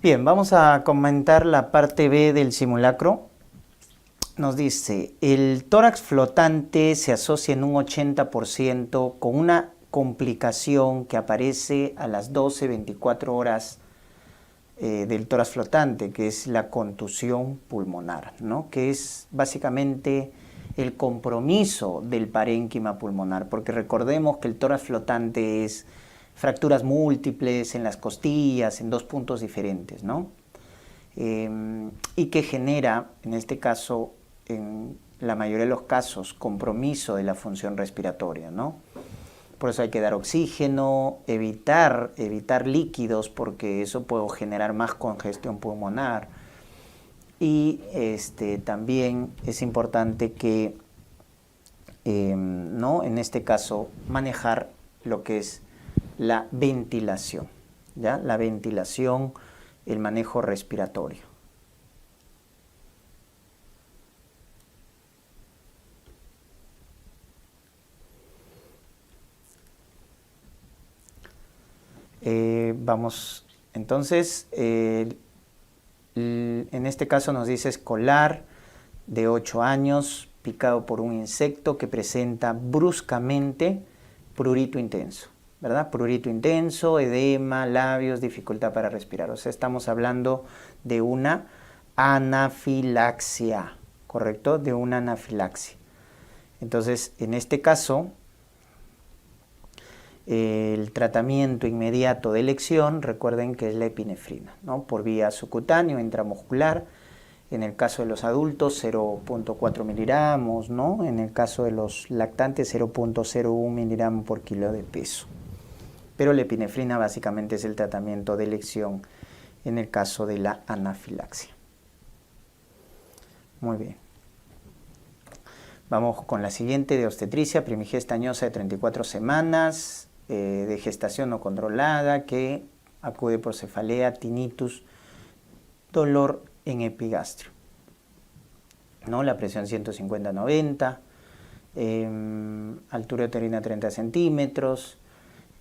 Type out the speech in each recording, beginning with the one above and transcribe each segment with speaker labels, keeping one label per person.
Speaker 1: Bien, vamos a comentar la parte B del simulacro. Nos dice, el tórax flotante se asocia en un 80% con una complicación que aparece a las 12-24 horas del tórax flotante, que es la contusión pulmonar, ¿no? Que es básicamente el compromiso del parénquima pulmonar, porque recordemos que el tórax flotante es fracturas múltiples en las costillas, en dos puntos diferentes, ¿no? Y que genera, en este caso, en la mayoría de los casos, compromiso de la función respiratoria, ¿no? Por eso hay que dar oxígeno, evitar líquidos, porque eso puede generar más congestión pulmonar. Y también es importante que, ¿no? En este caso, manejar lo que es la ventilación, ¿ya? La ventilación, el manejo respiratorio. Vamos, entonces, en este caso nos dice escolar de 8 años, picado por un insecto que presenta bruscamente prurito intenso, ¿verdad? Prurito intenso, edema, labios, dificultad para respirar. O sea, estamos hablando de una anafilaxia, ¿correcto? De una anafilaxia. Entonces, en este caso, el tratamiento inmediato de elección, recuerden que es la epinefrina, ¿no? Por vía subcutánea o intramuscular. En el caso de los adultos, 0.4 miligramos, ¿no? En el caso de los lactantes, 0.01 miligramos por kilo de peso. Pero la epinefrina básicamente es el tratamiento de elección en el caso de la anafilaxia. Muy bien. Vamos con la siguiente, de obstetricia, primigesta añosa de 34 semanas, de gestación no controlada, que acude por cefalea, tinnitus, dolor en epigastrio, ¿no? La presión 150-90, altura uterina 30 centímetros,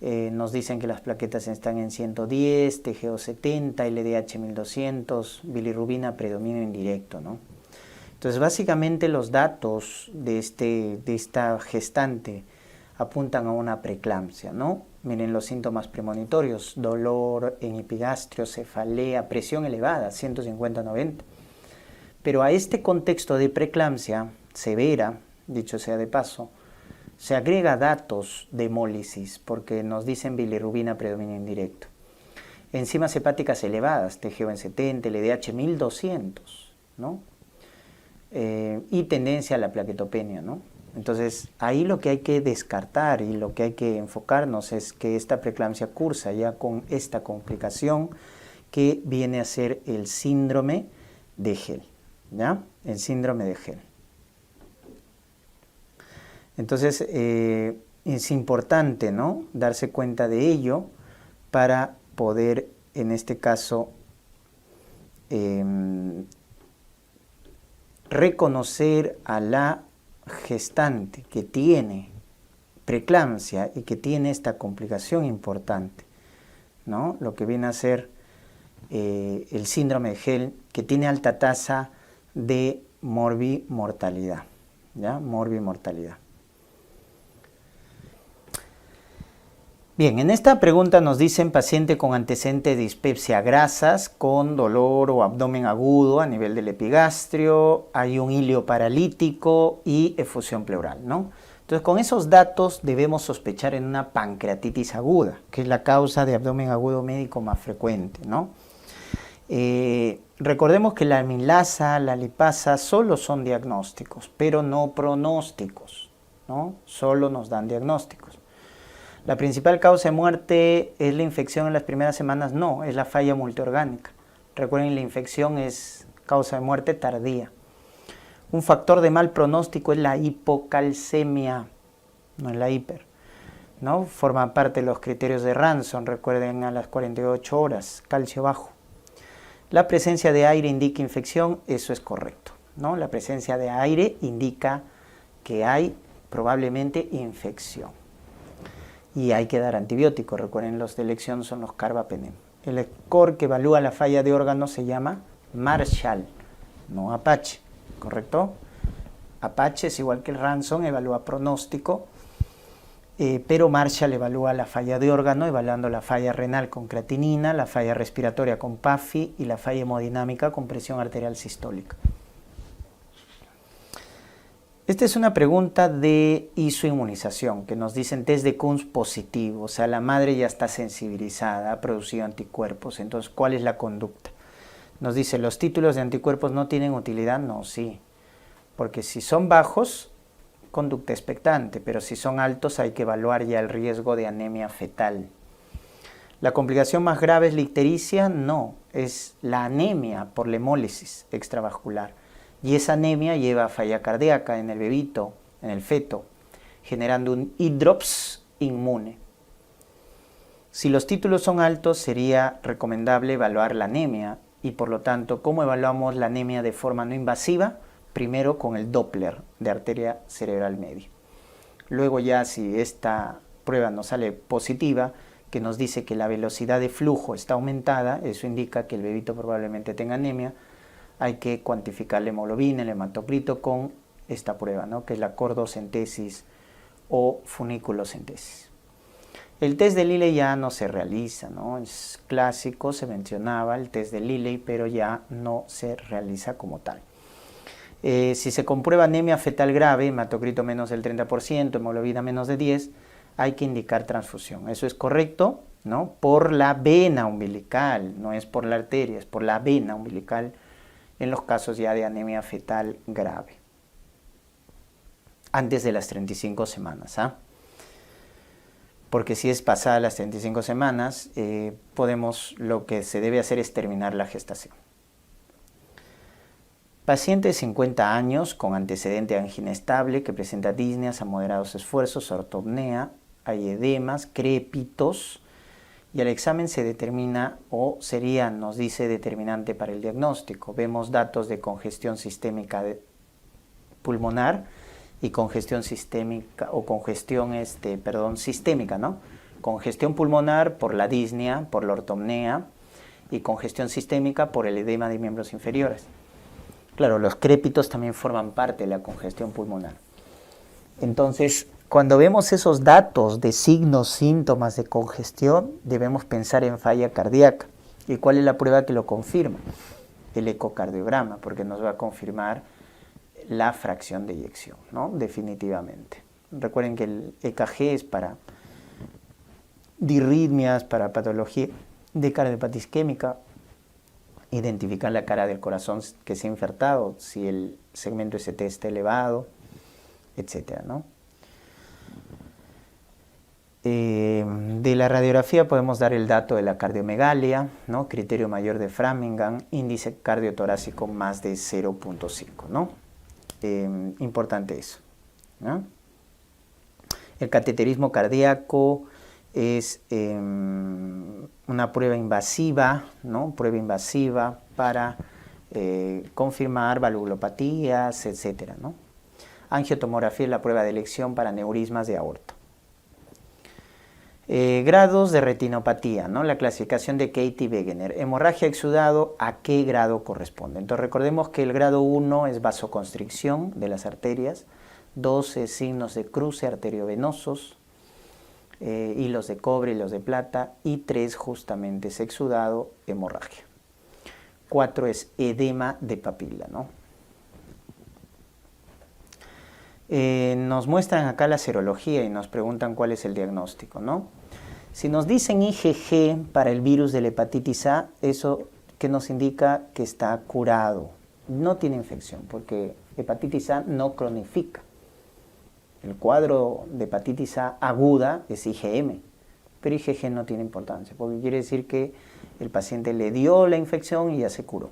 Speaker 1: nos dicen que las plaquetas están en 110, TGO 70, LDH 1200, bilirrubina predominio indirecto, ¿no? Entonces, básicamente los datos de esta gestante apuntan a una preeclampsia, ¿no? Miren los síntomas premonitorios: dolor en epigastrio, cefalea, presión elevada, 150-90. Pero a este contexto de preeclampsia severa, dicho sea de paso, se agrega datos de hemólisis, porque nos dicen bilirrubina predominio indirecto. Enzimas hepáticas elevadas, TGO en 70, LDH 1200, ¿no? Y tendencia a la plaquetopenia, ¿no? Entonces, ahí lo que hay que descartar y lo que hay que enfocarnos es que esta preeclampsia cursa ya con esta complicación que viene a ser el síndrome de Gel, ¿ya? El síndrome de Gel. Entonces, es importante, ¿no?, darse cuenta de ello para poder, en este caso, reconocer a la gestante que tiene preeclampsia y que tiene esta complicación importante, ¿no? Lo que viene a ser el síndrome de Gel, que tiene alta tasa de morbimortalidad, ¿ya? Morbimortalidad. Bien, en esta pregunta nos dicen paciente con antecedente de dispepsia grasas, con dolor o abdomen agudo a nivel del epigastrio, hay un hilio paralítico y efusión pleural, ¿no? Entonces, con esos datos debemos sospechar en una pancreatitis aguda, que es la causa de abdomen agudo médico más frecuente, ¿no? Recordemos que la amilasa, la lipasa solo son diagnósticos, pero no pronósticos, ¿no? Solo nos dan diagnósticos. La principal causa de muerte es la infección en las primeras semanas, no, es la falla multiorgánica. Recuerden, la infección es causa de muerte tardía. Un factor de mal pronóstico es la hipocalcemia, no es la hiper, ¿no? Forma parte de los criterios de Ranson, recuerden, a las 48 horas, calcio bajo. La presencia de aire indica infección, eso es correcto, ¿no? La presencia de aire indica que hay probablemente infección. Y hay que dar antibióticos, recuerden, los de elección son los carbapenem. El score que evalúa la falla de órgano se llama Marshall, no Apache, ¿correcto? Apache es igual que el Ransom, evalúa pronóstico, pero Marshall evalúa la falla de órgano, evaluando la falla renal con creatinina, la falla respiratoria con PAFI y la falla hemodinámica con presión arterial sistólica. Esta es una pregunta de isoinmunización, que nos dicen test de Kunz positivo, o sea, la madre ya está sensibilizada, ha producido anticuerpos, entonces, ¿cuál es la conducta? Nos dice, ¿los títulos de anticuerpos no tienen utilidad? No, sí, porque si son bajos, conducta expectante, pero si son altos hay que evaluar ya el riesgo de anemia fetal. ¿La complicación más grave es la ictericia? No, es la anemia por la hemólisis extravascular. Y esa anemia lleva a falla cardíaca en el bebito, en el feto, generando un hidrops inmune. Si los títulos son altos, sería recomendable evaluar la anemia y por lo tanto, ¿cómo evaluamos la anemia de forma no invasiva? Primero con el Doppler de arteria cerebral media. Luego ya si esta prueba nos sale positiva, que nos dice que la velocidad de flujo está aumentada, eso indica que el bebito probablemente tenga anemia, hay que cuantificar la hemoglobina, el hematocrito con esta prueba, ¿no? Que es la cordocentesis o funiculocentesis. El test de Liley ya no se realiza, ¿no? Es clásico, se mencionaba el test de Liley, pero ya no se realiza como tal. Si se comprueba anemia fetal grave, hematocrito menos del 30%, hemoglobina menos de 10, hay que indicar transfusión. Eso es correcto, ¿no? Por la vena umbilical, no es por la arteria, es por la vena umbilical en los casos ya de anemia fetal grave. Antes de las 35 semanas, ¿ah? Porque si es pasada las 35 semanas, lo que se debe hacer es terminar la gestación. Paciente de 50 años con antecedente de angina estable que presenta disneas a moderados esfuerzos, ortopnea, hay edemas, crépitos, y al examen se determina, o sería, nos dice, determinante para el diagnóstico. Vemos datos de congestión sistémica pulmonar y congestión sistémica, o congestión sistémica, ¿no? Congestión pulmonar por la disnea, por la ortopnea, y congestión sistémica por el edema de miembros inferiores. Claro, los crépitos también forman parte de la congestión pulmonar. Entonces, cuando vemos esos datos de signos, síntomas de congestión, debemos pensar en falla cardíaca. ¿Y cuál es la prueba que lo confirma? El ecocardiograma, porque nos va a confirmar la fracción de eyección, ¿no? Definitivamente. Recuerden que el EKG es para disritmias, para patología de cardiopatia isquémica, identificar la cara del corazón que se ha infartado, si el segmento ST está elevado, etcétera, ¿no? De la radiografía podemos dar el dato de la cardiomegalia, ¿no? Criterio mayor de Framingham, índice cardiotorácico más de 0.5, ¿no? Importante eso, ¿no? El cateterismo cardíaco es una prueba invasiva, ¿no? Prueba invasiva para confirmar valvulopatías, etcétera, ¿no? Angiotomografía es la prueba de elección para neurismas de aorta. Grados de retinopatía, ¿no? La clasificación de Katie Wegener. Hemorragia exudado, ¿a qué grado corresponde? Entonces recordemos que el grado 1 es vasoconstricción de las arterias, 2 es signos de cruce arteriovenosos, hilos de cobre, hilos de plata, y 3 justamente es exudado, hemorragia. 4 es edema de papila, ¿no? Nos muestran acá la serología y nos preguntan cuál es el diagnóstico, ¿no? Si nos dicen IgG para el virus de la hepatitis A, eso que nos indica que está curado, no tiene infección, porque hepatitis A no cronifica. El cuadro de hepatitis A aguda es IgM, pero IgG no tiene importancia, porque quiere decir que el paciente le dio la infección y ya se curó.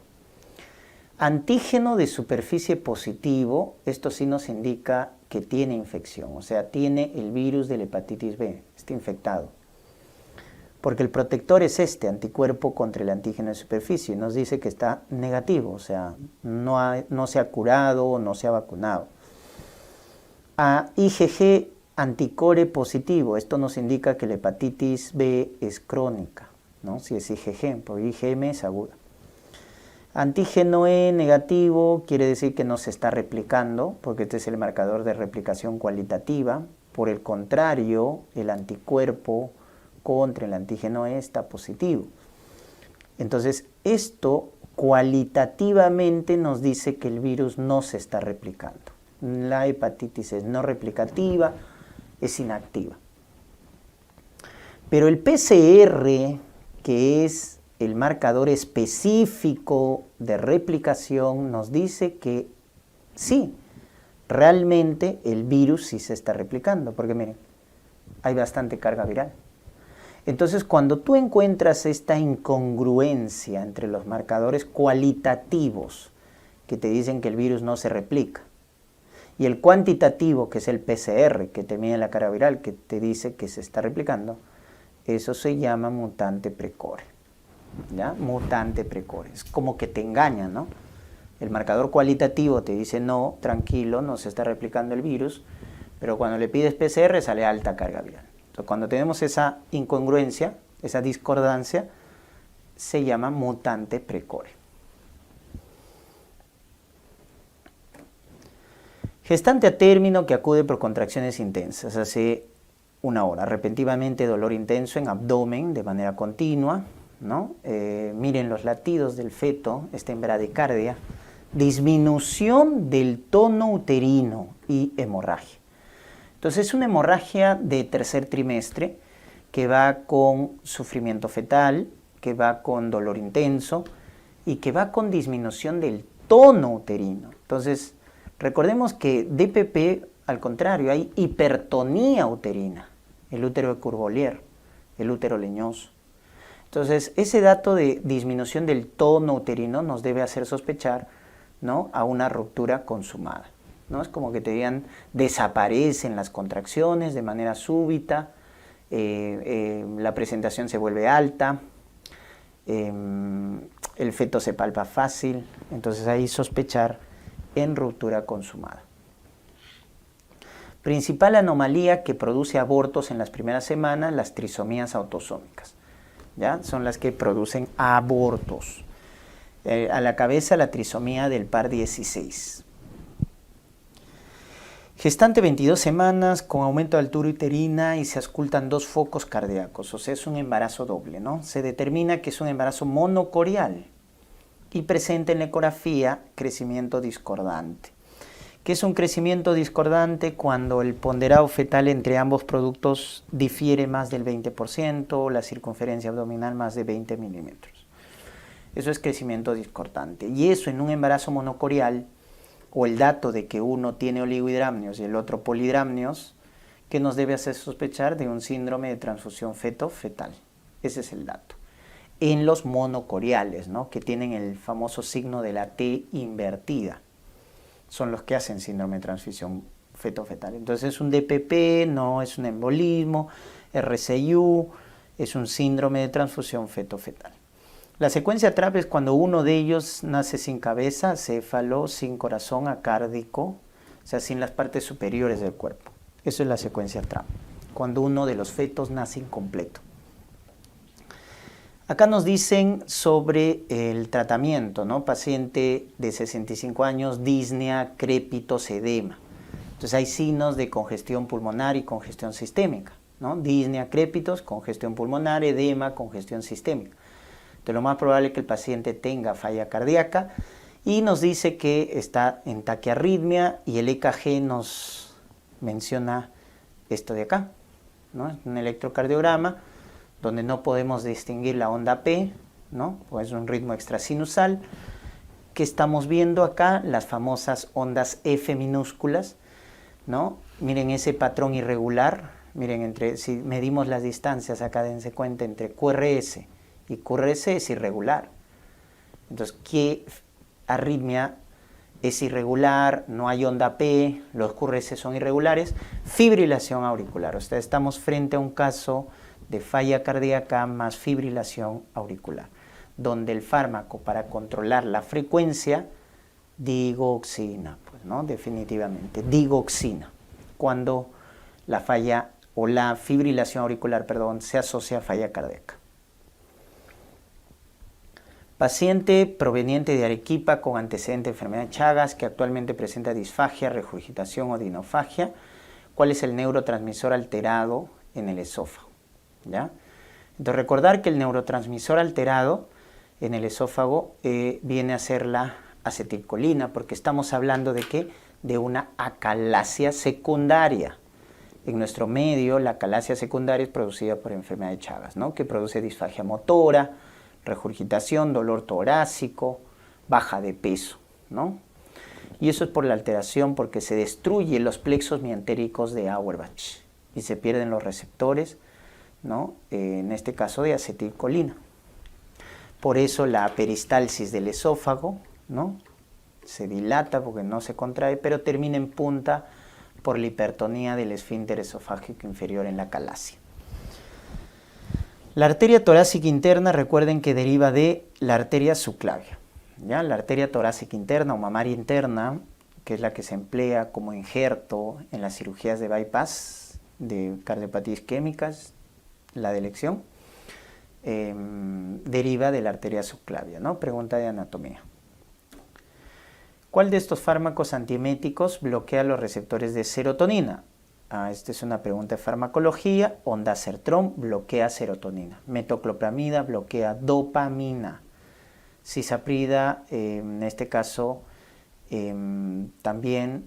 Speaker 1: Antígeno de superficie positivo, esto sí nos indica que tiene infección, o sea, tiene el virus de la hepatitis B, está infectado. Porque el protector es anticuerpo contra el antígeno de superficie, nos dice que está negativo, o sea, no se ha curado o no se ha vacunado. A IgG anticore positivo, esto nos indica que la hepatitis B es crónica. ¿no? Si es IgG, porque IgM es aguda. Antígeno E negativo quiere decir que no se está replicando, porque este es el marcador de replicación cualitativa. Por el contrario, el anticuerpo contra el antígeno E está positivo. Entonces, esto cualitativamente nos dice que el virus no se está replicando. La hepatitis es no replicativa, es inactiva. Pero el PCR, que es el marcador específico de replicación, nos dice que sí, realmente el virus sí se está replicando, porque miren, hay bastante carga viral. Entonces, cuando tú encuentras esta incongruencia entre los marcadores cualitativos que te dicen que el virus no se replica y el cuantitativo, que es el PCR, que te mide la carga viral, que te dice que se está replicando, eso se llama mutante precore. ¿Ya? Mutante precore. Es como que te engaña, ¿no? El marcador cualitativo te dice no, tranquilo, no se está replicando el virus, pero cuando le pides PCR sale alta carga viral. Entonces, cuando tenemos esa incongruencia, esa discordancia, se llama mutante precore. Gestante a término que acude por contracciones intensas, hace 1 hora, repentinamente dolor intenso en abdomen de manera continua, ¿no? Miren los latidos del feto, está en bradicardia, disminución del tono uterino y hemorragia. Entonces es una hemorragia de tercer trimestre que va con sufrimiento fetal, que va con dolor intenso y que va con disminución del tono uterino. Entonces recordemos que DPP, al contrario, hay hipertonía uterina, el útero de Curbolier, el útero leñoso. Entonces, ese dato de disminución del tono uterino nos debe hacer sospechar, ¿no?, a una ruptura consumada, ¿no? Es como que te digan, desaparecen las contracciones de manera súbita, la presentación se vuelve alta, el feto se palpa fácil, entonces ahí sospechar en ruptura consumada. Principal anomalía que produce abortos en las primeras semanas, las trisomías autosómicas. ¿Ya? Son las que producen abortos. A la cabeza la trisomía del par 16. Gestante 22 semanas con aumento de altura uterina y se auscultan 2 focos cardíacos, o sea, es un embarazo doble, ¿no? Se determina que es un embarazo monocorial y presenta en la ecografía crecimiento discordante. ¿Qué es un crecimiento discordante? Cuando el ponderado fetal entre ambos productos difiere más del 20%, la circunferencia abdominal más de 20 milímetros. Eso es crecimiento discordante. Y eso en un embarazo monocorial, o el dato de que uno tiene oligohidramnios y el otro polihidramnios, que nos debe hacer sospechar de un síndrome de transfusión feto-fetal. Ese es el dato. En los monocoriales, ¿no?, que tienen el famoso signo de la T invertida, son los que hacen síndrome de transfusión feto-fetal. Entonces es un DPP, no es un embolismo, RCIU, es un síndrome de transfusión feto-fetal. La secuencia TRAP es cuando uno de ellos nace sin cabeza, céfalo, sin corazón acárdico, o sea, sin las partes superiores del cuerpo. Eso es la secuencia TRAP, cuando uno de los fetos nace incompleto. Acá nos dicen sobre el tratamiento, ¿no? Paciente de 65 años, disnea, crépitos, edema. Entonces hay signos de congestión pulmonar y congestión sistémica, ¿no? Disnea, crépitos, congestión pulmonar, edema, congestión sistémica. Entonces lo más probable es que el paciente tenga falla cardíaca y nos dice que está en taquiarritmia y el EKG nos menciona esto de acá, ¿no? Es un electrocardiograma donde no podemos distinguir la onda P, ¿no? Pues es un ritmo extrasinusal. Que estamos viendo acá las famosas ondas F minúsculas, ¿no? Miren ese patrón irregular, miren, si medimos las distancias acá, dense cuenta, entre QRS y QRS es irregular. Entonces, ¿qué arritmia es irregular? No hay onda P, los QRS son irregulares. Fibrilación auricular, o sea, estamos frente a un caso de falla cardíaca más fibrilación auricular, donde el fármaco para controlar la frecuencia, digoxina, pues, ¿no? Definitivamente, digoxina, cuando la falla o la fibrilación auricular, perdón, se asocia a falla cardíaca. Paciente proveniente de Arequipa con antecedente de enfermedad de Chagas que actualmente presenta disfagia, regurgitación o dinofagia. ¿Cuál es el neurotransmisor alterado en el esófago? ¿Ya? Entonces recordar que el neurotransmisor alterado en el esófago viene a ser la acetilcolina, porque estamos hablando de ¿qué? De una acalasia secundaria. En nuestro medio, la acalasia secundaria es producida por enfermedad de Chagas, ¿no? Que produce disfagia motora, regurgitación, dolor torácico, baja de peso, ¿no? Y eso es por la alteración, porque se destruyen los plexos mientéricos de Auerbach y se pierden los receptores, ¿no? En este caso de acetilcolina. Por eso la peristalsis del esófago, ¿no? Se dilata porque no se contrae, pero termina en punta por la hipertonía del esfínter esofágico inferior en la acalasia. La arteria torácica interna, recuerden que deriva de la arteria subclavia. ¿Ya? La arteria torácica interna o mamaria interna, que es la que se emplea como injerto en las cirugías de bypass, de cardiopatías isquémicas, la de elección, deriva de la arteria subclavia, ¿no? Pregunta de anatomía. ¿Cuál de estos fármacos antieméticos bloquea los receptores de serotonina? Esta es una pregunta de farmacología. Ondansetron bloquea serotonina. Metoclopramida bloquea dopamina. Cisaprida, en este caso, también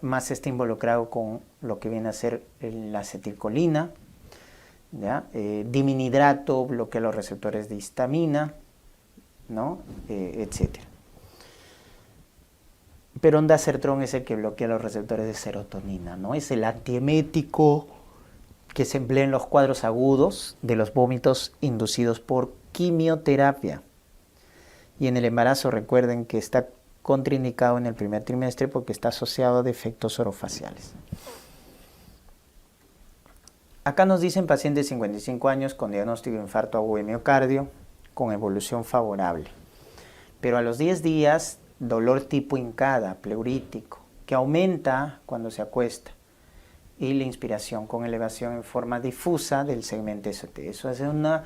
Speaker 1: más está involucrado con lo que viene a ser la acetilcolina. ¿Ya? Diminidrato bloquea los receptores de histamina, ¿no? Etcétera. Pero ondansetron es el que bloquea los receptores de serotonina, ¿no? Es el antiemético que se emplea en los cuadros agudos de los vómitos inducidos por quimioterapia. Y en el embarazo recuerden que está contraindicado en el primer trimestre porque está asociado a defectos orofaciales. Acá nos dicen paciente de 55 años con diagnóstico de infarto agudo de miocardio con evolución favorable. Pero a los 10 días, dolor tipo hincada, pleurítico, que aumenta cuando se acuesta. Y la inspiración con elevación en forma difusa del segmento ST. Eso hace una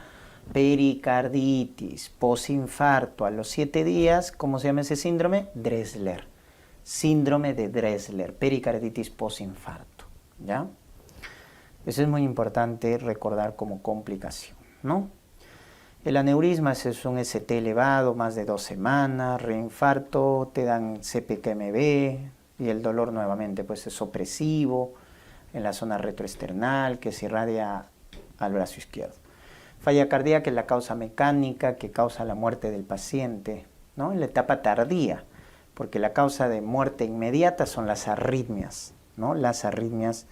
Speaker 1: pericarditis posinfarto a los 7 días. ¿Cómo se llama ese síndrome? Dressler. Síndrome de Dressler, pericarditis posinfarto. ¿Ya? Eso es muy importante recordar como complicación, ¿no? El aneurisma es un ST elevado, más de 2 semanas, reinfarto, te dan CPKMB y el dolor nuevamente pues es opresivo en la zona retroesternal que se irradia al brazo izquierdo. Falla cardíaca es la causa mecánica que causa la muerte del paciente, ¿no? En la etapa tardía, porque la causa de muerte inmediata son las arritmias, ¿no? Las arritmias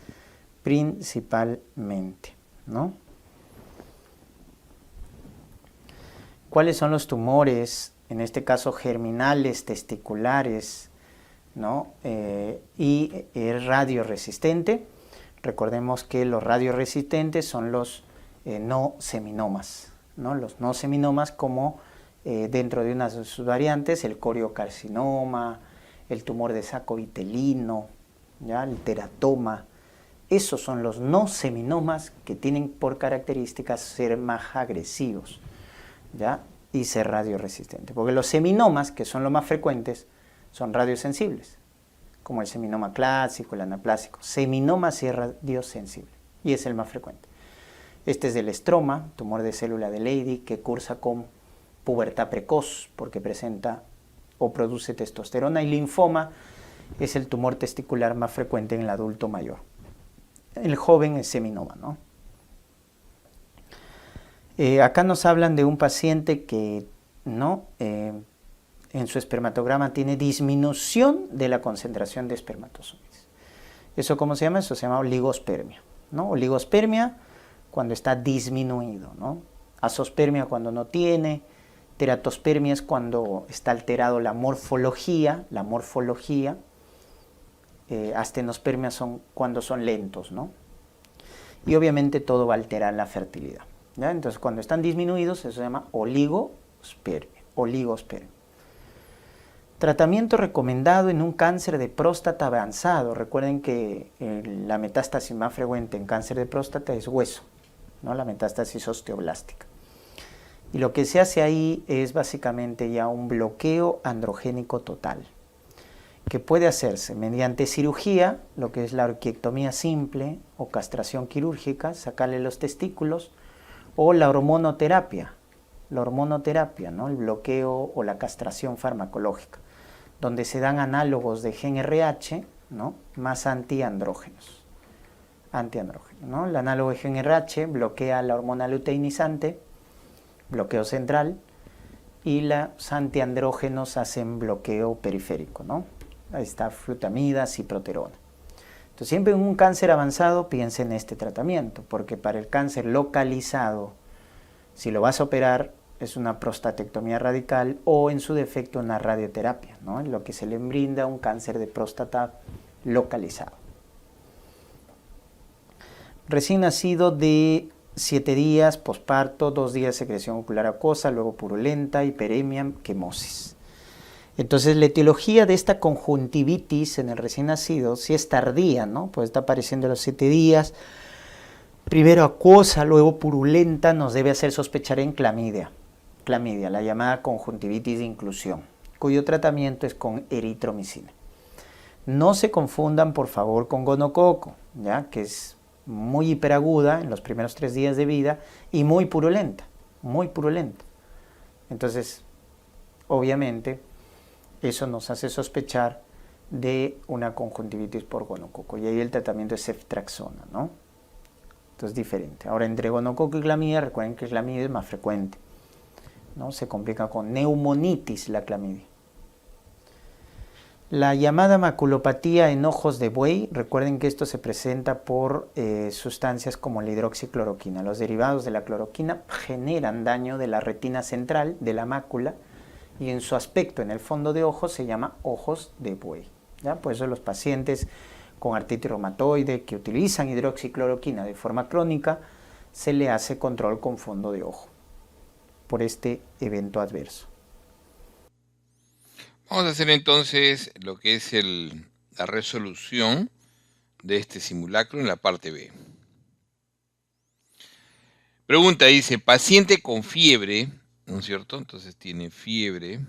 Speaker 1: principalmente, ¿no? ¿Cuáles son los tumores, en este caso germinales, testiculares, ¿no? Y radioresistente? Recordemos que los radioresistentes son los no seminomas, ¿no? Los no seminomas como dentro de unas de sus variantes, el coriocarcinoma, el tumor de saco vitelino, ¿ya? El teratoma. Esos son los no seminomas que tienen por características ser más agresivos, ¿ya? Y ser radioresistentes. Porque los seminomas, que son los más frecuentes, son radiosensibles, como el seminoma clásico, el anaplásico. Seminoma sí es radiosensible y es el más frecuente. Este es del estroma, tumor de célula de Leydig, que cursa con pubertad precoz porque presenta o produce testosterona, y linfoma es el tumor testicular más frecuente en el adulto mayor. El joven es seminoma, ¿no? Acá nos hablan de un paciente que, ¿no? En su espermatograma tiene disminución de la concentración de espermatozoides. ¿Eso cómo se llama? Eso se llama oligospermia, ¿no? Oligospermia cuando está disminuido, ¿no? Azospermia cuando no tiene. Teratospermia es cuando está alterado la morfología. Astenospermia son cuando son lentos, ¿no? Y obviamente todo va a alterar la fertilidad, ¿ya? Entonces cuando están disminuidos eso se llama oligospermia. Tratamiento recomendado en un cáncer de próstata avanzado. Recuerden que la metástasis más frecuente en cáncer de próstata es hueso, ¿no? La metástasis osteoblástica. Y lo que se hace ahí es básicamente ya un bloqueo androgénico total, que puede hacerse mediante cirugía, lo que es la orquiectomía simple o castración quirúrgica, sacarle los testículos, o la hormonoterapia, ¿no? El bloqueo o la castración farmacológica, donde se dan análogos de GnRH, ¿no? Más antiandrógenos, ¿no? El análogo de GnRH bloquea la hormona luteinizante, bloqueo central, y los antiandrógenos hacen bloqueo periférico, ¿no? Ahí está flutamida, ciproterona. Entonces, siempre en un cáncer avanzado piensa en este tratamiento, porque para el cáncer localizado, si lo vas a operar, es una prostatectomía radical o en su defecto una radioterapia, ¿no? En lo que se le brinda un cáncer de próstata localizado. Recién nacido de 7 días, posparto, 2 días secreción ocular acuosa, luego purulenta, hiperemia, quemosis. Entonces la etiología de esta conjuntivitis en el recién nacido sí es tardía, ¿no? Pues está apareciendo a los 7 días, primero acuosa, luego purulenta, nos debe hacer sospechar en clamidia, la llamada conjuntivitis de inclusión, cuyo tratamiento es con eritromicina. No se confundan, por favor, con gonococo, ¿ya? Que es muy hiperaguda en los primeros 3 días de vida y muy purulenta, muy purulenta. Entonces, obviamente, eso nos hace sospechar de una conjuntivitis por gonococo, y ahí el tratamiento es ceftriaxona, ¿no? Entonces es diferente. Ahora, entre gonococo y clamidia, recuerden que clamidia es más frecuente, ¿no? Se complica con neumonitis la clamidia. La llamada maculopatía en ojos de buey, recuerden que esto se presenta por sustancias como la hidroxicloroquina. Los derivados de la cloroquina generan daño de la retina central, de la mácula, y en su aspecto en el fondo de ojos se llama ojos de buey, ¿ya? Por eso los pacientes con artritis reumatoide que utilizan hidroxicloroquina de forma crónica, se le hace control con fondo de ojo por este evento adverso.
Speaker 2: Vamos a hacer entonces lo que es la resolución de este simulacro en la parte B. Pregunta, dice, paciente con fiebre, ¿no es cierto? Entonces tiene fiebre.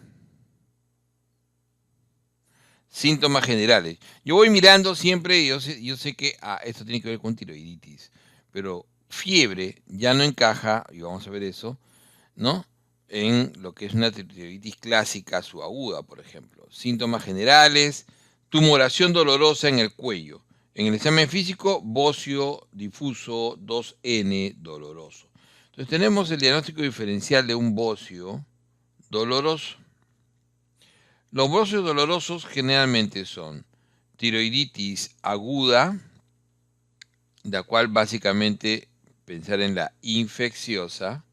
Speaker 2: Síntomas generales. Yo voy mirando siempre, yo sé que esto tiene que ver con tiroiditis, pero fiebre ya no encaja, y vamos a ver eso, ¿no? En lo que es una tiroiditis clásica subaguda, por ejemplo. Síntomas generales, tumoración dolorosa en el cuello. En el examen físico, bocio difuso 2N doloroso. Entonces tenemos el diagnóstico diferencial de un bocio doloroso. Los bocios dolorosos generalmente son tiroiditis aguda, la cual básicamente pensar en la infecciosa,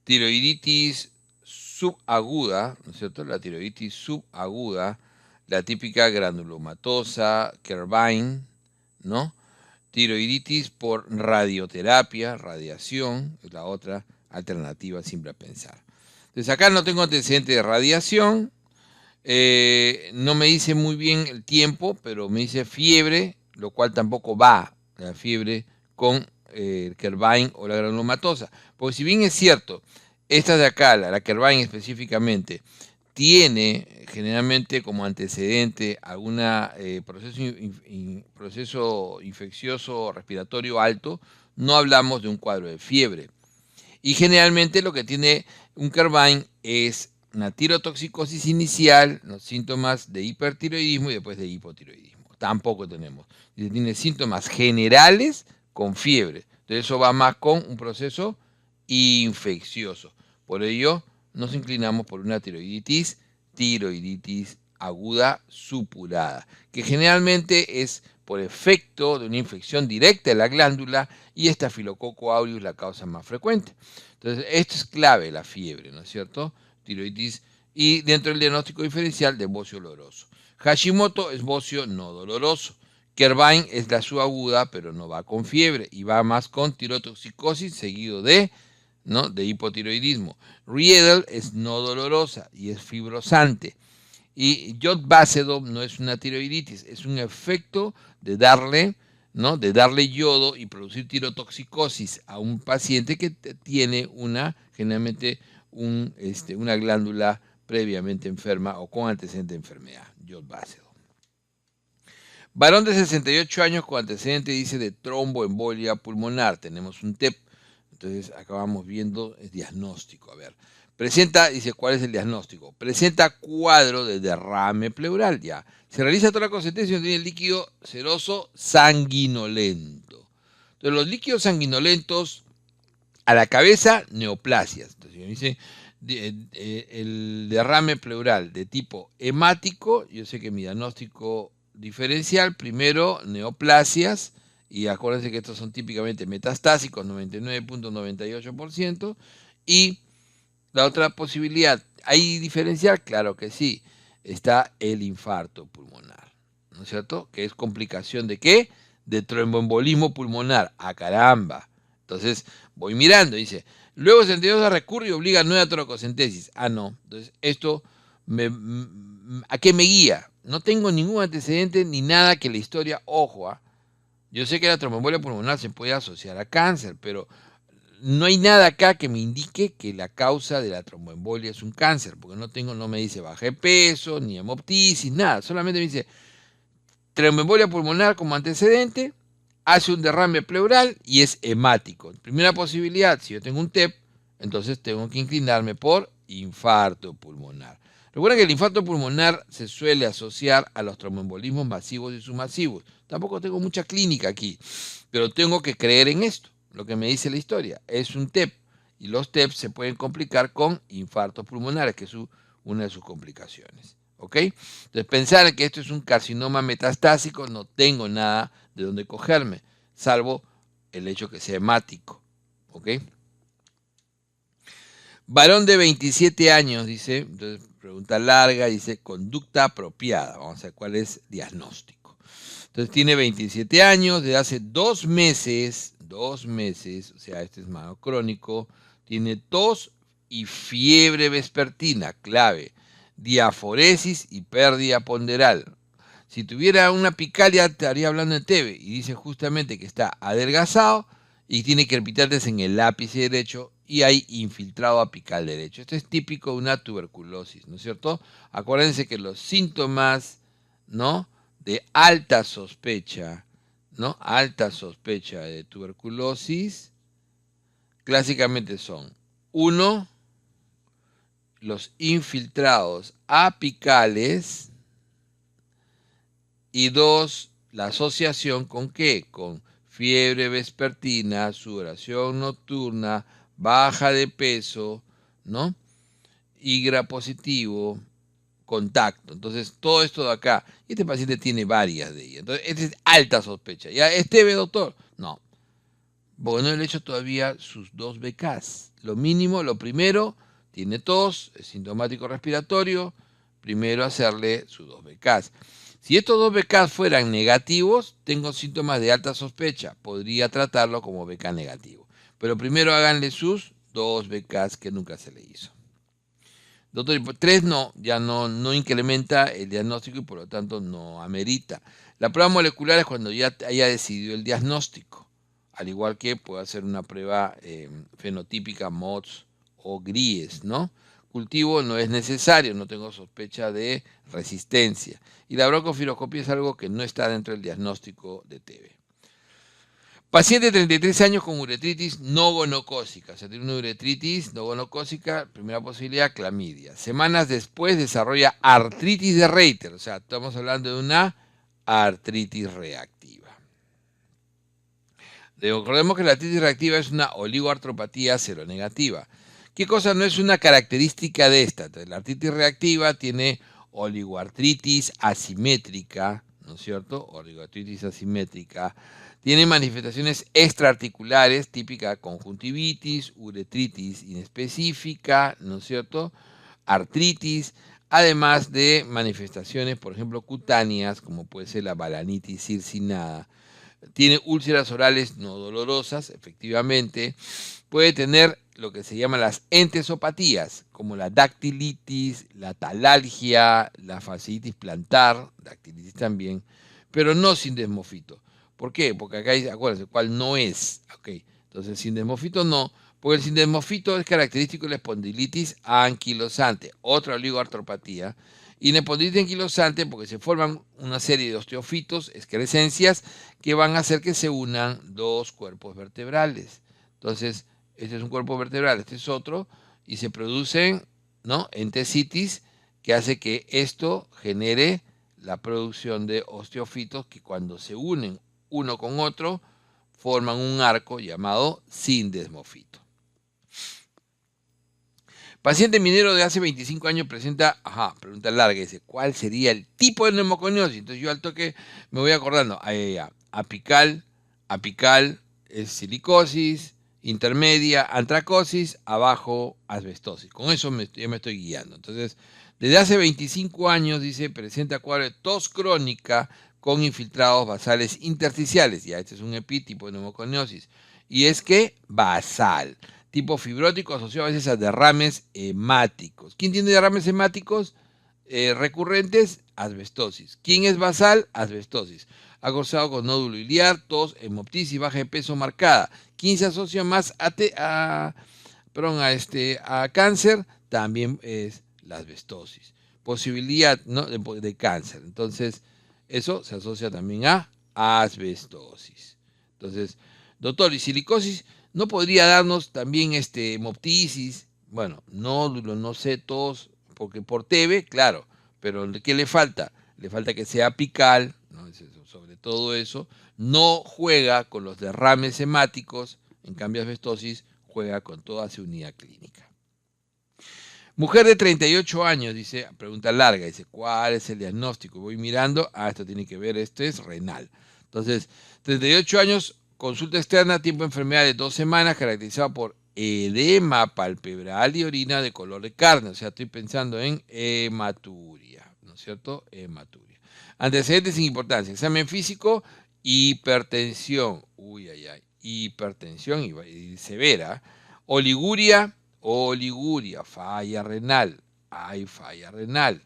Speaker 2: tiroiditis subaguda, ¿no es cierto? La tiroiditis subaguda, la típica granulomatosa, Kervine, ¿no? Tiroiditis por radioterapia, radiación, es la otra alternativa simple a pensar. Entonces acá no tengo antecedente de radiación, no me dice muy bien el tiempo, pero me dice fiebre, lo cual tampoco va la fiebre con el Kervine o la granulomatosa. Porque si bien es cierto, esta de acá, la Kervine específicamente, tiene generalmente como antecedente algún proceso infeccioso respiratorio alto, no hablamos de un cuadro de fiebre. Y generalmente lo que tiene un Kervine es una tirotoxicosis inicial, los síntomas de hipertiroidismo y después de hipotiroidismo. Tampoco tenemos. Tiene síntomas generales con fiebre. Entonces eso va más con un proceso infeccioso. Por ello nos inclinamos por una tiroiditis aguda supurada, que generalmente es por efecto de una infección directa de la glándula y Staphylococcus aureus la causa más frecuente. Entonces, esto es clave, la fiebre, ¿no es cierto? Tiroiditis y dentro del diagnóstico diferencial de bocio doloroso. Hashimoto es bocio no doloroso. Kervine es la subaguda, pero no va con fiebre y va más con tirotoxicosis seguido de hipotiroidismo. Riedel es no dolorosa y es fibrosante. Y Jod Basedov no es una tiroiditis, es un efecto de darle ¿no? De darle yodo y producir tirotoxicosis a un paciente que tiene generalmente una glándula previamente enferma o con antecedente de enfermedad, Jod Basedow. Varón de 68 años con antecedente, dice, de tromboembolia pulmonar. Tenemos un TEP. Entonces, acabamos viendo el diagnóstico. A ver, dice, ¿cuál es el diagnóstico? Presenta cuadro de derrame pleural, ya. Se realiza toracocentesis y tiene el líquido seroso sanguinolento. Entonces, los líquidos sanguinolentos a la cabeza, neoplasias. Entonces, dice, el derrame pleural de tipo hemático, yo sé que mi diagnóstico diferencial, primero neoplasias, y acuérdense que estos son típicamente metastásicos, 99.98%, y la otra posibilidad, ¿hay diferencial? Claro que sí, está el infarto pulmonar, ¿no es cierto? Que es complicación ¿de qué? De tromboembolismo pulmonar, ¡ah, caramba! Entonces, voy mirando, dice, luego 62 recurre y obliga a nueva toracocentesis. Ah, no, entonces esto, ¿a qué me guía? No tengo ningún antecedente ni nada que la historia, ojo, yo sé que la tromboembolia pulmonar se puede asociar a cáncer, pero no hay nada acá que me indique que la causa de la tromboembolia es un cáncer, porque no me dice baja de peso, ni hemoptisis, nada, solamente me dice tromboembolia pulmonar como antecedente, hace un derrame pleural y es hemático. Primera posibilidad, si yo tengo un TEP, entonces tengo que inclinarme por infarto pulmonar. Recuerden que el infarto pulmonar se suele asociar a los tromboembolismos masivos y submasivos. Tampoco tengo mucha clínica aquí, pero tengo que creer en esto. Lo que me dice la historia es un TEP y los TEP se pueden complicar con infartos pulmonares, que es una de sus complicaciones. ¿Ok? Entonces, pensar que esto es un carcinoma metastásico, no tengo nada de donde cogerme, salvo el hecho que sea hemático. ¿Ok? Varón de 27 años, dice, entonces pregunta larga, dice conducta apropiada. Vamos a ver cuál es diagnóstico. Entonces tiene 27 años, desde hace 2 meses, o sea, este es malo crónico, tiene tos y fiebre vespertina, clave, diaforesis y pérdida ponderal. Si tuviera una picalia, estaría hablando de TB, y dice justamente que está adelgazado y tiene crepitates en el ápice derecho y hay infiltrado apical derecho. Esto es típico de una tuberculosis, ¿no es cierto? Acuérdense que los síntomas, ¿no?, de alta sospecha, ¿no?, alta sospecha de tuberculosis, clásicamente son 1, los infiltrados apicales, y 2, la asociación con ¿qué? Con fiebre vespertina, sudoración nocturna, baja de peso, ¿no?, IGRA positivo, contacto. Entonces, todo esto de acá, este paciente tiene varias de ellas. Entonces, esta es alta sospecha. ¿Ya es TB, doctor? No. Porque no le he hecho todavía sus 2 BKs. Lo mínimo, lo primero, tiene tos, es sintomático respiratorio, primero hacerle sus 2 BKs. Si estos 2 BKs fueran negativos, tengo síntomas de alta sospecha. Podría tratarlo como BK negativo. Pero primero háganle sus 2 BKs que nunca se le hizo. Doctor, 3 no, ya no incrementa el diagnóstico y por lo tanto no amerita. La prueba molecular es cuando ya haya decidido el diagnóstico, al igual que puede hacer una prueba fenotípica MOTS o GRIES, ¿no? Cultivo no es necesario, no tengo sospecha de resistencia. Y la broncofiloscopía es algo que no está dentro del diagnóstico de TB. Paciente de 33 años con uretritis no gonocócica. O sea, tiene una uretritis no gonocócica, primera posibilidad, clamidia. Semanas después desarrolla artritis de Reiter. O sea, estamos hablando de una artritis reactiva. Recordemos que la artritis reactiva es una oligoartropatía seronegativa. ¿Qué cosa no es una característica de esta? Entonces, la artritis reactiva tiene oligoartritis asimétrica, ¿no es cierto? Oligoartritis asimétrica. Tiene manifestaciones extraarticulares, típica conjuntivitis, uretritis inespecífica, ¿no es cierto?, artritis, además de manifestaciones, por ejemplo, cutáneas, como puede ser la balanitis circinada. Tiene úlceras orales no dolorosas, efectivamente. Puede tener lo que se llaman las entesopatías, como la dactilitis, la talalgia, la fasciitis plantar, dactilitis también, pero no sin desmofito. ¿Por qué? Porque acá dice, acuérdense, ¿cuál no es? Ok, entonces el sindesmofito no, porque el sindesmofito es característico de la espondilitis anquilosante, otra oligoartropatía, y la espondilitis anquilosante porque se forman una serie de osteofitos, excrescencias, que van a hacer que se unan dos cuerpos vertebrales. Entonces, este es un cuerpo vertebral, este es otro, y se producen, ¿no?, entesitis, que hace que esto genere la producción de osteofitos que cuando se unen uno con otro forman un arco llamado sindesmofito. Paciente minero de hace 25 años presenta, pregunta larga, dice, ¿cuál sería el tipo de neumoconiosis? Entonces yo al toque me voy acordando, apical, es silicosis, intermedia, antracosis, abajo, asbestosis. Con eso ya me estoy guiando. Entonces, desde hace 25 años, dice, presenta cuadro de tos crónica con infiltrados basales intersticiales. Ya, este es un epítipo de neumoconiosis. Y es que basal, tipo fibrótico asociado a veces a derrames hemáticos. ¿Quién tiene derrames hemáticos recurrentes? Asbestosis. ¿Quién es basal? Asbestosis. Acosado con nódulo iliar, tos, hemoptisis, baja de peso marcada. ¿Quién se asocia más a cáncer? También es la asbestosis. Posibilidad, ¿no?, de cáncer. Entonces, eso se asocia también a asbestosis. Entonces, doctor, ¿y silicosis no podría darnos también hemoptisis? Bueno, nódulo, no sé, tos, porque por TB, claro, pero ¿qué le falta? Le falta que sea apical, ¿no? Sobre todo eso. No juega con los derrames hemáticos, en cambio asbestosis juega con toda su unidad clínica. Mujer de 38 años, dice, pregunta larga, dice, ¿cuál es el diagnóstico? Voy mirando, esto tiene que ver, esto es renal. Entonces, 38 años, consulta externa, tiempo de enfermedad de 2 semanas, caracterizado por edema palpebral y orina de color de carne. O sea, estoy pensando en hematuria, ¿no es cierto? Hematuria. Antecedentes sin importancia, examen físico, hipertensión, hipertensión y severa, oliguria, falla renal, hay falla renal,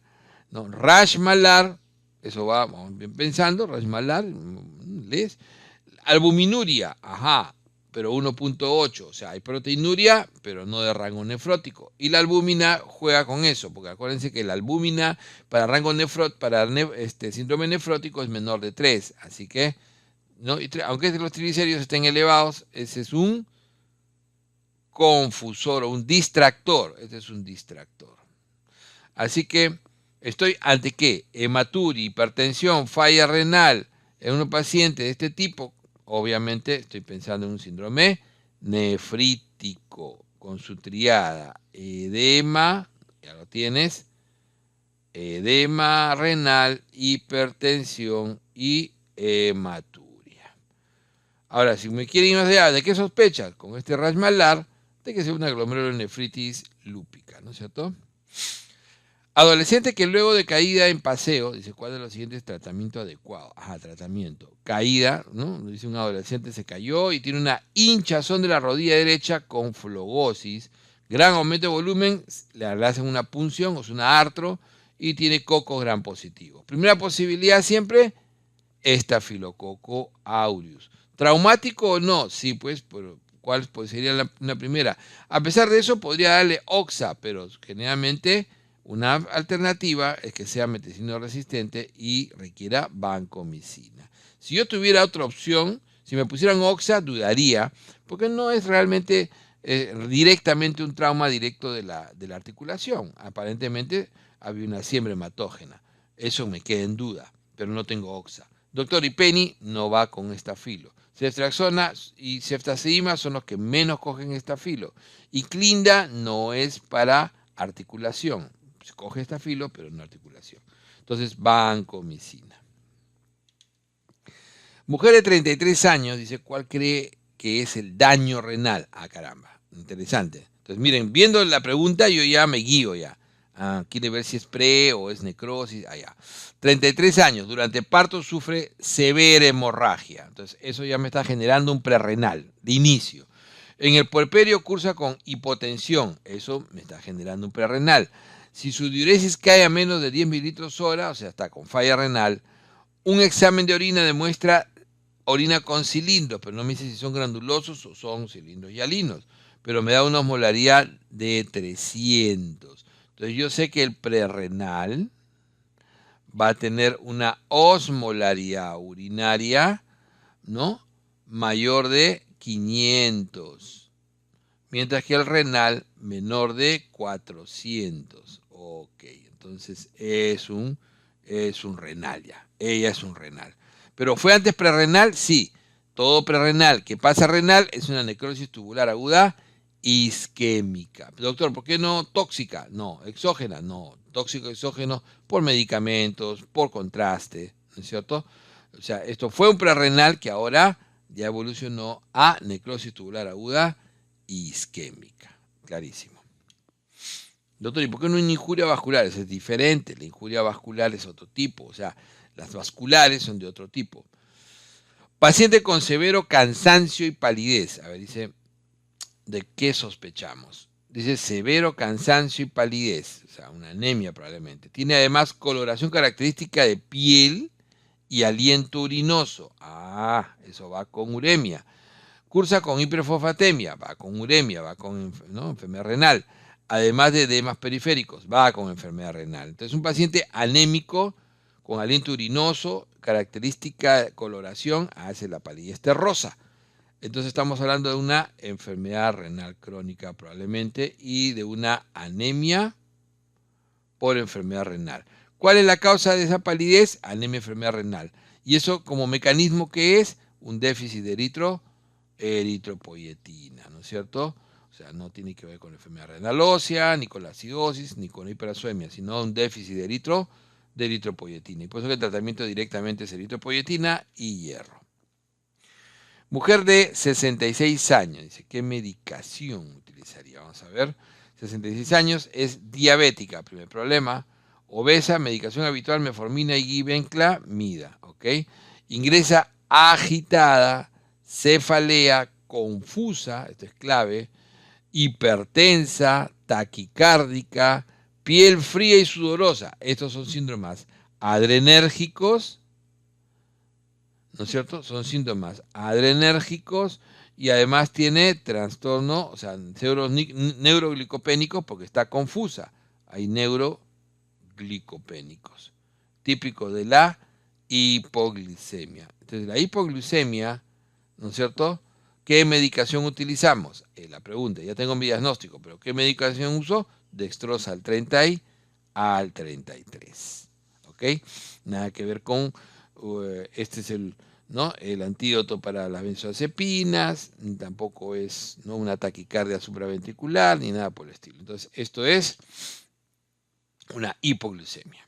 Speaker 2: ¿no? Rash malar, eso vamos bien pensando, rash malar, ¿lees? Albuminuria, pero 1.8, o sea, hay proteinuria, pero no de rango nefrótico. Y la albúmina juega con eso, porque acuérdense que la albúmina para síndrome nefrótico es menor de 3, así que, ¿no?, aunque los triglicéridos estén elevados, ese es un confusor o un distractor. Este es un distractor. Así que estoy ante ¿qué? Hematuria, hipertensión, falla renal en un paciente de este tipo. Obviamente estoy pensando en un síndrome nefrítico con su triada edema, ya lo tienes, edema renal, hipertensión y hematuria. Ahora, si me quieren ir más allá, ¿de qué sospechas? Con este rash malar, de que sea una glomerulonefritis lúpica, ¿no es cierto? Adolescente que luego de caída en paseo, dice, ¿cuál de los siguientes tratamiento adecuado? Tratamiento. Caída, ¿no? Dice, un adolescente se cayó y tiene una hinchazón de la rodilla derecha con flogosis, gran aumento de volumen, le hacen una punción, o sea, una artro, y tiene cocos gram positivos. Primera posibilidad siempre, estafilococo aureus. ¿Traumático o no? Sí, pues, pero ¿cuál sería una primera? A pesar de eso, podría darle oxa, pero generalmente una alternativa es que sea meticino resistente y requiera vancomicina. Si yo tuviera otra opción, si me pusieran oxa, dudaría, porque no es realmente directamente un trauma directo de la articulación. Aparentemente había una siembra hematógena. Eso me queda en duda, pero no tengo oxa. Doctor Ipeni no va con estafilo. Ceftriaxona y ceftazidima son los que menos cogen estafilo. Y clinda no es para articulación. Se coge estafilo, pero no articulación. Entonces, vancomicina. Mujer de 33 años dice, ¿cuál cree que es el daño renal? Caramba, interesante. Entonces, miren, viendo la pregunta, yo ya me guío ya. Quiere ver si es pre o es necrosis. 33 años, durante parto sufre severa hemorragia. Entonces, eso ya me está generando un prerrenal de inicio. En el puerperio cursa con hipotensión. Eso me está generando un prerrenal. Si su diuresis cae a menos de 10 mililitros hora, o sea, está con falla renal, un examen de orina demuestra orina con cilindros, pero no me dice si son granulosos o son cilindros hialinos, pero me da una osmolaridad de 300. Entonces yo sé que el prerrenal va a tener una osmolaridad urinaria, ¿no?, mayor de 500, mientras que el renal menor de 400. Ok, entonces es un renal ya. Ella es un renal. ¿Pero fue antes prerrenal? Sí. Todo prerrenal que pasa a renal es una necrosis tubular aguda isquémica. Doctor, ¿por qué no tóxica? No. ¿Exógena? No. Tóxico exógeno por medicamentos, por contraste, ¿no es cierto? O sea, esto fue un prerrenal que ahora ya evolucionó a necrosis tubular aguda isquémica. Clarísimo. Doctor, ¿y por qué no hay injuria vascular? Es diferente, la injuria vascular es otro tipo, o sea, las vasculares son de otro tipo. Paciente con severo cansancio y palidez. A ver, dice, ¿de qué sospechamos? Dice severo cansancio y palidez, o sea, una anemia probablemente. Tiene además coloración característica de piel y aliento urinoso. Ah, eso va con uremia. Cursa con hiperfosfatemia, va con uremia, va con, ¿no?, enfermedad renal. Además de edemas periféricos, va con enfermedad renal. Entonces, un paciente anémico con aliento urinoso, característica de coloración, hace la palidez terrosa. Entonces estamos hablando de una enfermedad renal crónica probablemente y de una anemia por enfermedad renal. ¿Cuál es la causa de esa palidez? Anemia, enfermedad renal. Y eso como mecanismo, ¿qué es? Un déficit de eritropoyetina, ¿no es cierto? O sea, no tiene que ver con la enfermedad renal ósea, ni con la acidosis, ni con la hiperacemia, sino un déficit de eritropoyetina. Y por eso que el tratamiento directamente es eritropoyetina y hierro. Mujer de 66 años, dice, ¿qué medicación utilizaría? Vamos a ver. 66 años, es diabética, primer problema. Obesa, medicación habitual, metformina y glibenclamida, ¿ok? Ingresa agitada, cefalea, confusa, esto es clave, hipertensa, taquicárdica, piel fría y sudorosa. Estos son síntomas adrenérgicos, ¿no es cierto? Son síntomas adrenérgicos y además tiene trastorno, o sea, neuroglicopénicos porque está confusa. Hay neuroglicopénicos, típico de la hipoglicemia. Entonces, la hipoglucemia, ¿no es cierto? ¿Qué medicación utilizamos? La pregunta, ya tengo mi diagnóstico, pero ¿qué medicación uso? Dextrosa al 30 y al 33. ¿Ok? Nada que ver con, este es el antídoto para las benzodiazepinas, tampoco es, ¿no?, una taquicardia supraventricular, ni nada por el estilo. Entonces, esto es una hipoglucemia.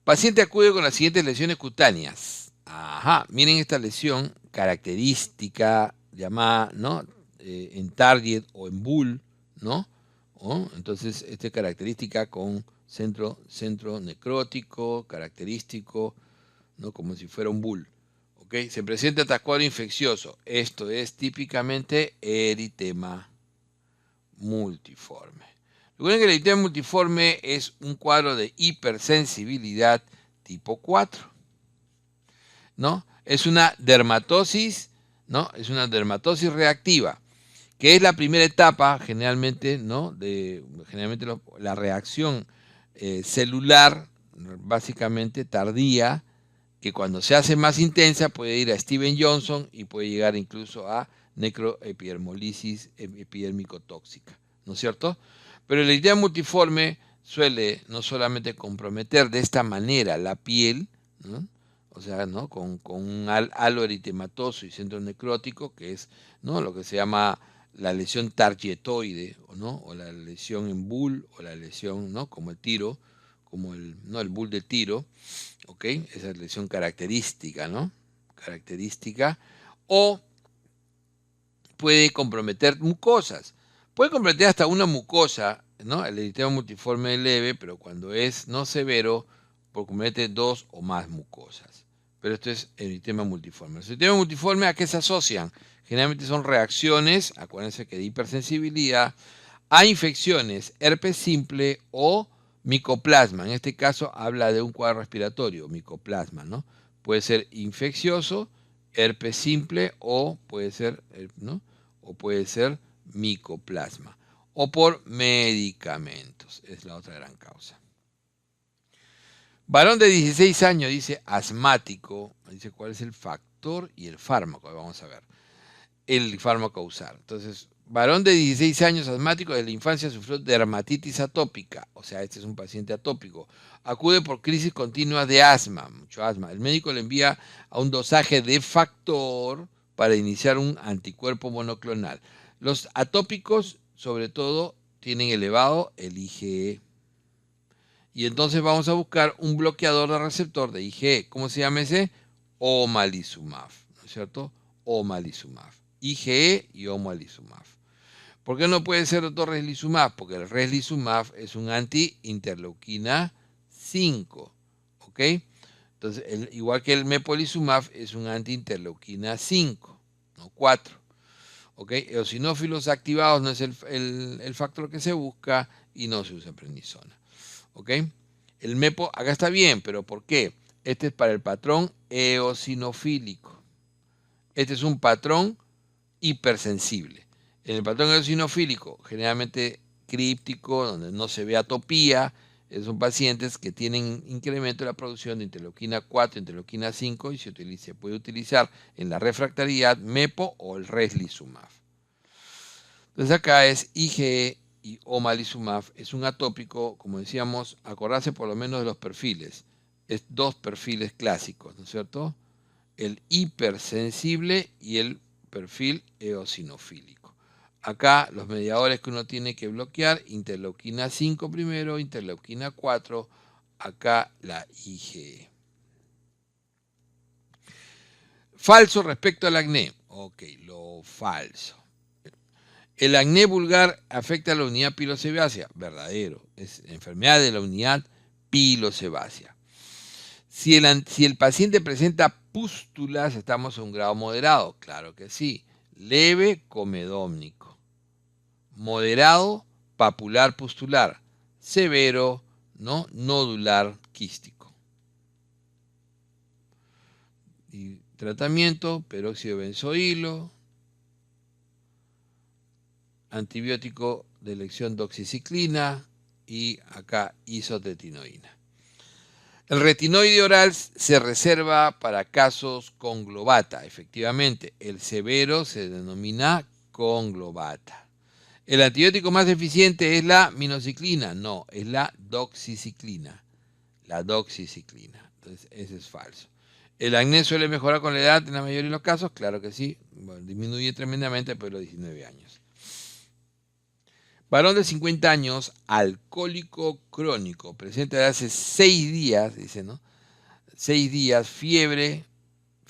Speaker 2: Paciente acude con las siguientes lesiones cutáneas. Ajá, miren esta lesión característica llamada, ¿no?, en target o en bull, ¿no? Entonces, esta característica con centro necrótico, característico, ¿no?, como si fuera un bull. ¿Ok? Se presenta tras cuadro infeccioso. Esto es típicamente eritema multiforme. Recuerden que el eritema multiforme es un cuadro de hipersensibilidad tipo 4, ¿no? Es una dermatosis, ¿no? Es una dermatosis reactiva, que es la primera etapa generalmente, ¿no?, generalmente la reacción celular, básicamente tardía, que cuando se hace más intensa puede ir a Steven Johnson y puede llegar incluso a necroepidermolisis epidérmico-tóxica, ¿no es cierto? Pero el eritema multiforme suele no solamente comprometer de esta manera la piel, ¿no?, o sea, ¿no?, con un halo eritematoso y centro necrótico, que es, ¿no?, lo que se llama la lesión targetoide, ¿no?, o la lesión en bull, o la lesión, ¿no?, como el tiro, como el bull de tiro, ¿ok? Esa lesión característica, ¿no? Característica. O puede comprometer mucosas. Puede comprometer hasta una mucosa, ¿no? El eritema multiforme leve, pero cuando es no severo, compromete 2 o más mucosas. Pero esto es eritema multiforme. Los eritemas multiformes, ¿a qué se asocian? Generalmente son reacciones, acuérdense que de hipersensibilidad, a infecciones, herpes simple o micoplasma. En este caso habla de un cuadro respiratorio, micoplasma, ¿no? Puede ser infeccioso, herpes simple o puede ser, ¿no? O puede ser micoplasma. O por medicamentos, es la otra gran causa. Varón de 16 años, dice asmático, dice cuál es el factor y el fármaco. Vamos a ver. El fármaco a usar. Entonces, varón de 16 años asmático desde la infancia sufrió dermatitis atópica, o sea, este es un paciente atópico. Acude por crisis continuas de asma, mucho asma. El médico le envía a un dosaje de factor para iniciar un anticuerpo monoclonal. Los atópicos, sobre todo, tienen elevado el IgE. Y entonces vamos a buscar un bloqueador de receptor de IgE. ¿Cómo se llama ese? Omalizumab, ¿no es cierto? Omalizumab. IgE y omalizumab. ¿Por qué no puede ser doctor reslizumab? Porque el reslizumab es un anti-interleuquina 5, ¿ok? Entonces, igual que el mepolizumab es un anti-interleuquina 5, no 4, ¿ok? Eosinófilos activados no es el factor que se busca y no se usa prednisona, ¿ok? El mepo, acá está bien, pero ¿por qué? Este es para el patrón eosinofílico. Este es un patrón hipersensible. En el patrón eosinofílico, generalmente críptico, donde no se ve atopía, son pacientes que tienen incremento de la producción de interleuquina 4, interleuquina 5 y se puede utilizar en la refractariedad mepo o el reslizumab. Entonces acá es IgE y omalizumab, es un atópico, como decíamos, acordarse por lo menos de los perfiles. Es dos perfiles clásicos, ¿no es cierto? El hipersensible y el perfil eosinofílico. Acá los mediadores que uno tiene que bloquear, interleuquina 5 primero, interleuquina 4, acá la IgE. Falso respecto al acné. Ok, lo falso. El acné vulgar afecta a la unidad pilosebácea. Verdadero, es enfermedad de la unidad pilosebácea. Si el paciente presenta pústulas, estamos en un grado moderado. Claro que sí. Leve, comedómnico. Moderado, papular pustular. Severo, ¿no? Nodular quístico. Y tratamiento, peróxido de benzoilo, antibiótico de elección doxiciclina y acá isotretinoína. El retinoide oral se reserva para casos con globata, efectivamente. El severo se denomina conglobata. ¿El antibiótico más eficiente es la minoxiclina? No, es la doxiciclina. La doxiciclina. Entonces, ese es falso. ¿El acné suele mejorar con la edad en la mayoría de los casos? Claro que sí. Bueno, disminuye tremendamente, pero a los 19 años. Varón de 50 años, alcohólico crónico, presente de hace 6 días, dice, ¿no? 6 días, fiebre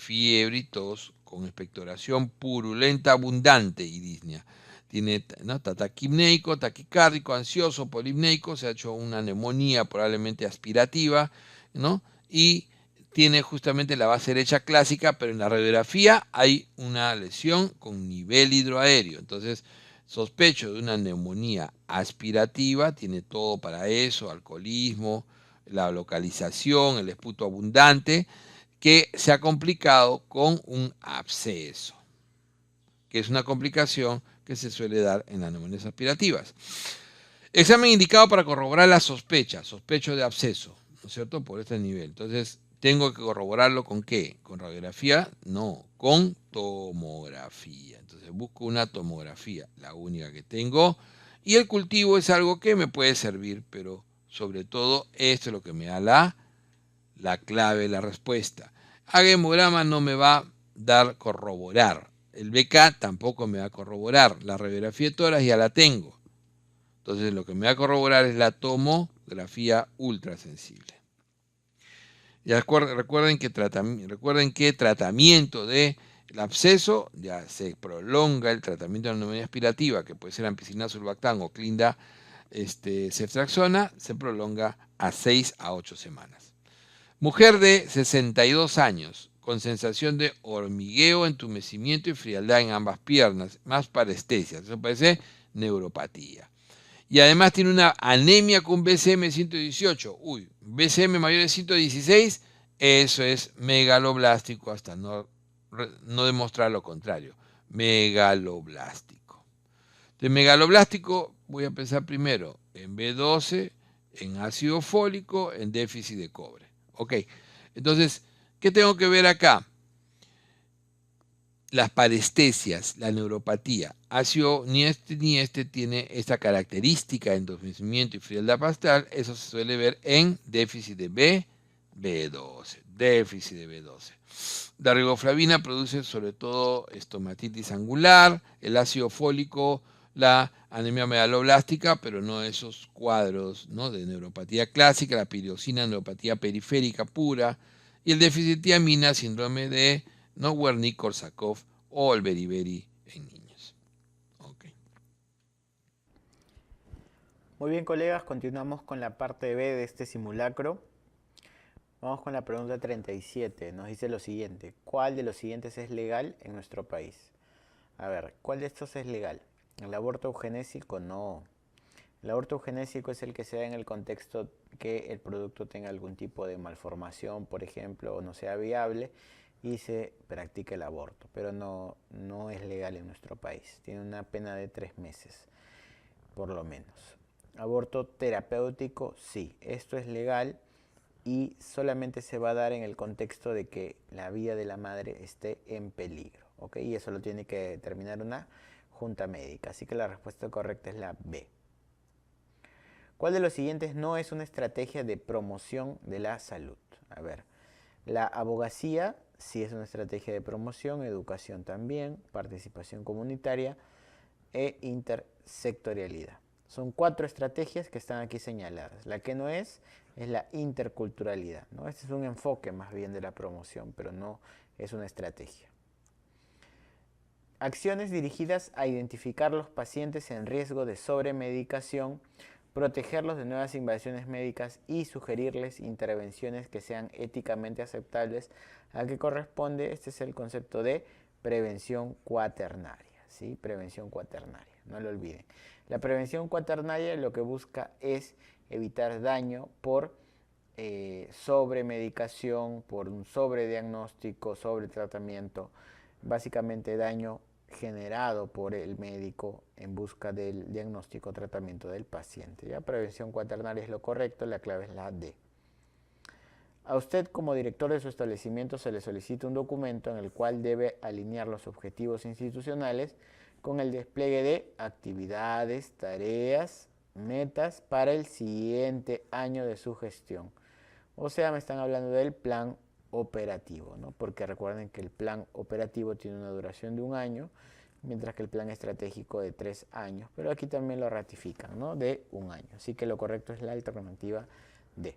Speaker 2: y tos, con expectoración purulenta, abundante y disnea. Tiene, ¿no? Taquipneico, taquicárdico, ansioso, polipneico, se ha hecho una neumonía probablemente aspirativa, ¿no? Y tiene justamente la base derecha clásica, pero en la radiografía hay una lesión con nivel hidroaéreo. Entonces, sospecho de una neumonía aspirativa, tiene todo para eso, alcoholismo, la localización, el esputo abundante, que se ha complicado con un absceso, que es una complicación que se suele dar en las neumonías aspirativas. Examen indicado para corroborar la sospecha, sospecho de absceso, ¿no es cierto? Por este nivel. Entonces, ¿tengo que corroborarlo con qué? ¿Con radiografía? No, con tomografía. Entonces, busco una tomografía, la única que tengo. Y el cultivo es algo que me puede servir, pero sobre todo esto es lo que me da la clave, la respuesta. Haga hemograma no me va a dar corroborar. El BK tampoco me va a corroborar. La radiografía de tórax ya la tengo. Entonces lo que me va a corroborar es la tomografía ultrasensible. Ya recuerden que tratamiento del absceso, ya se prolonga el tratamiento de la neumonía aspirativa, que puede ser ampicilina sulbactam o clinda ceftriaxona, se prolonga a 6 a 8 semanas. Mujer de 62 años, con sensación de hormigueo, entumecimiento y frialdad en ambas piernas, más parestesia, eso parece neuropatía. Y además tiene una anemia con BCM 118. BCM mayor de 116 eso es megaloblástico hasta no demostrar lo contrario. Megaloblástico. De megaloblástico voy a pensar primero en B12, en ácido fólico, en déficit de cobre. Ok, entonces, ¿qué tengo que ver acá? Las parestesias, la neuropatía. Ácido ni este tiene esta característica de entumecimiento y frialdad pastal. Eso se suele ver en déficit de B12. Déficit de B12. La riboflavina produce sobre todo estomatitis angular, el ácido fólico, la anemia megaloblástica, pero no esos cuadros, ¿no?, de neuropatía clásica, la piroxina, neuropatía periférica pura, y el déficit de tiamina, síndrome de, ¿no?, Wernicke-Korsakoff o el beriberi en niños. Okay.
Speaker 3: Muy bien, colegas, continuamos con la parte B de este simulacro. Vamos con la pregunta 37. Nos dice lo siguiente: ¿cuál de los siguientes es legal en nuestro país? A ver, ¿cuál de estos es legal? ¿El aborto eugenésico? No. El aborto eugenésico es el que se da en el contexto que el producto tenga algún tipo de malformación, por ejemplo, o no sea viable y se practica el aborto, pero no es legal en nuestro país. Tiene una pena de 3 meses, por lo menos. Aborto terapéutico, sí, esto es legal y solamente se va a dar en el contexto de que la vida de la madre esté en peligro, ¿ok? Y eso lo tiene que determinar una junta médica, así que la respuesta correcta es la B. ¿Cuál de los siguientes no es una estrategia de promoción de la salud? A ver, la abogacía sí es una estrategia de promoción, educación también, participación comunitaria e intersectorialidad. Son 4 estrategias que están aquí señaladas. La que no es la interculturalidad, ¿no? Este es un enfoque más bien de la promoción, pero no es una estrategia. Acciones dirigidas a identificar los pacientes en riesgo de sobremedicación, protegerlos de nuevas invasiones médicas y sugerirles intervenciones que sean éticamente aceptables. ¿A qué corresponde? Este es el concepto de prevención cuaternaria, ¿sí? Prevención cuaternaria, no lo olviden. La prevención cuaternaria lo que busca es evitar daño por sobremedicación, por un sobrediagnóstico, sobretratamiento, básicamente daño generado por el médico en busca del diagnóstico o tratamiento del paciente. Ya prevención cuaternaria es lo correcto, la clave es la D. A usted como director de su establecimiento se le solicita un documento en el cual debe alinear los objetivos institucionales con el despliegue de actividades, tareas, metas para el siguiente año de su gestión. O sea, me están hablando del plan operativo, ¿no? Porque recuerden que el plan operativo tiene una duración de 1 año, mientras que el plan estratégico de 3 años. Pero aquí también lo ratifican, ¿no? De 1 año. Así que lo correcto es la alternativa D.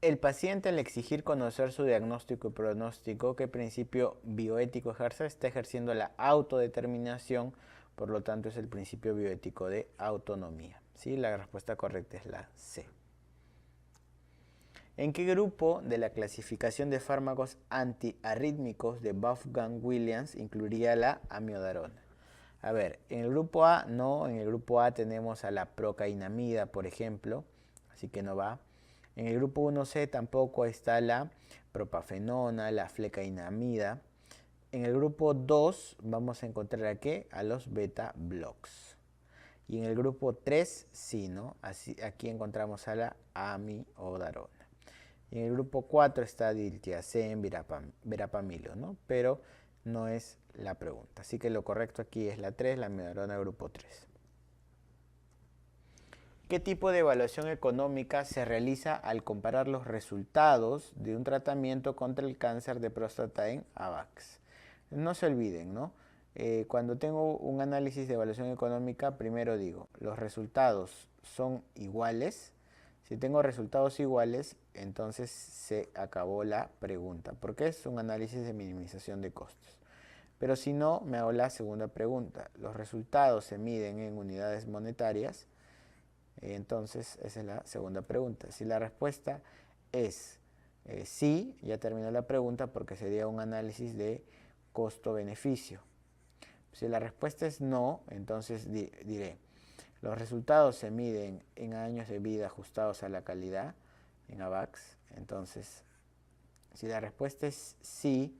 Speaker 3: El paciente, al exigir conocer su diagnóstico y pronóstico, ¿qué principio bioético ejerce? Está ejerciendo la autodeterminación, por lo tanto es el principio bioético de autonomía. ¿Sí? La respuesta correcta es la C. ¿En qué grupo de la clasificación de fármacos antiarrítmicos de Wolfgang Williams incluiría la amiodarona? A ver, en el grupo A no, en el grupo A tenemos a la procainamida, por ejemplo, así que no va. En el grupo 1C tampoco está la propafenona, la flecainamida. En el grupo 2 vamos a encontrar aquí a los beta blocks. Y en el grupo 3 sí, ¿no? Aquí encontramos a la amiodarona. Y en el grupo 4 está diltiazem, verapamilo, ¿no? Pero no es la pregunta. Así que lo correcto aquí es la 3, la amiodarona grupo 3. ¿Qué tipo de evaluación económica se realiza al comparar los resultados de un tratamiento contra el cáncer de próstata en AVAX? No se olviden, ¿no? Cuando tengo un análisis de evaluación económica, primero digo, los resultados son iguales. Si tengo resultados iguales, entonces se acabó la pregunta, porque es un análisis de minimización de costos. Pero si no, me hago la segunda pregunta. Los resultados se miden en unidades monetarias. Entonces, esa es la segunda pregunta. Si la respuesta es sí, ya terminó la pregunta porque sería un análisis de costo-beneficio. Si la respuesta es no, entonces diré, los resultados se miden en años de vida ajustados a la calidad. en AVAX. Entonces, si la respuesta es sí,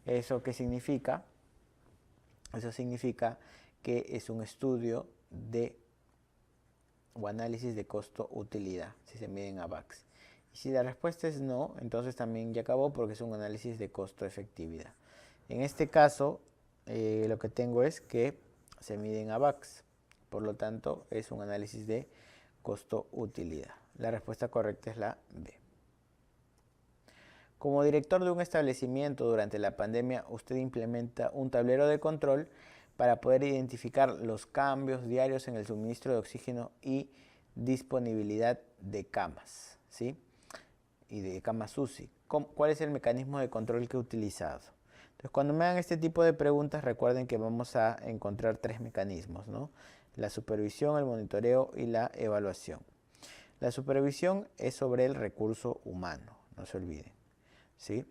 Speaker 3: ¿eso qué significa? Eso significa que es un estudio o análisis de costo-utilidad, si se mide en AVAX. Y si la respuesta es no, entonces también ya acabó porque es un análisis de costo-efectividad. En este caso, lo que tengo es que se mide en AVAX, por lo tanto es un análisis de costo-utilidad. La respuesta correcta es la B. Como director de un establecimiento durante la pandemia, usted implementa un tablero de control para poder identificar los cambios diarios en el suministro de oxígeno y disponibilidad de camas, ¿sí? Y de camas UCI. ¿Cuál es el mecanismo de control que he utilizado? Entonces, cuando me hagan este tipo de preguntas, recuerden que vamos a encontrar 3 mecanismos, ¿no? La supervisión, el monitoreo y la evaluación. La supervisión es sobre el recurso humano, no se olviden, ¿sí?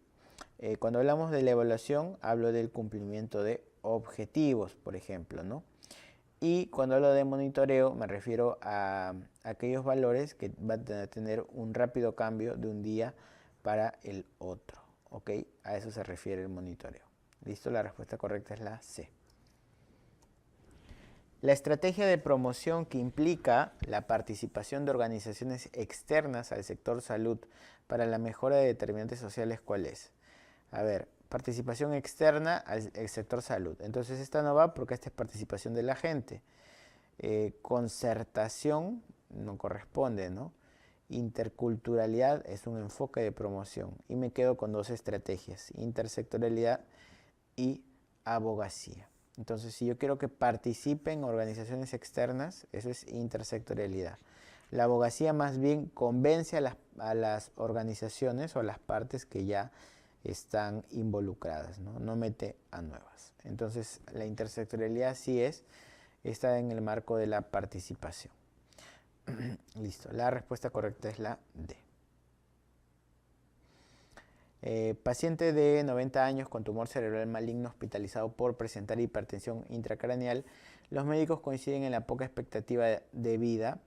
Speaker 3: Cuando hablamos de la evaluación, hablo del cumplimiento de objetivos, por ejemplo, ¿no? Y cuando hablo de monitoreo, me refiero a aquellos valores que van a tener un rápido cambio de un día para el otro, ¿ok? A eso se refiere el monitoreo. ¿Listo? La respuesta correcta es la C. La estrategia de promoción que implica la participación de organizaciones externas al sector salud para la mejora de determinantes sociales, ¿cuál es? A ver, participación externa al sector salud. Entonces esta no va porque esta es participación de la gente. Concertación no corresponde, ¿no? Interculturalidad es un enfoque de promoción. Y me quedo con 2 estrategias, intersectorialidad y abogacía. Entonces, si yo quiero que participen organizaciones externas, eso es intersectorialidad. La abogacía más bien convence a las organizaciones o a las partes que ya están involucradas, ¿no? No mete a nuevas. Entonces, la intersectorialidad sí está en el marco de la participación. Listo, la respuesta correcta es la D. Paciente de 90 años con tumor cerebral maligno hospitalizado por presentar hipertensión intracraneal. Los médicos coinciden en la poca expectativa de vida,